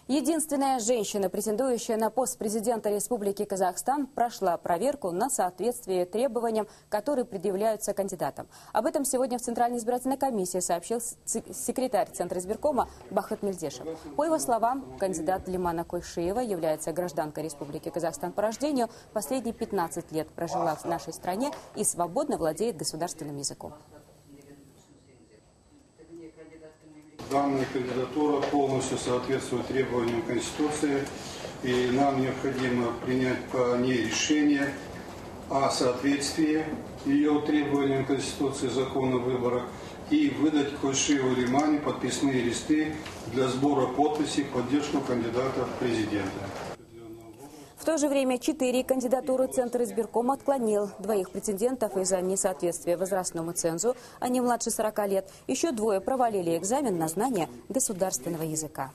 Единственная женщина, претендующая на пост президента Республики Казахстан, прошла проверку на соответствие требованиям, которые предъявляются кандидатам. Об этом сегодня в Центральной избирательной комиссии сообщил секретарь Центра избиркома Бахыт Мельдешев. По его словам, кандидат Лимана Койшиева является гражданкой Республики Казахстан по рождению, последние 15 лет прожила в нашей стране и свободно владеет государственным языком. Данная кандидатура полностью соответствует требованиям Конституции, и нам необходимо принять по ней решение о соответствии ее требованиям Конституции, закона выборов, и выдать Койшиеву Лимане подписные листы для сбора подписей в поддержку кандидата в президенты. В то же время 4 кандидатуры Центр избиркома отклонил. 2 претендентов из-за несоответствия возрастному цензу, они младше 40 лет. Еще 2 провалили экзамен на знание государственного языка.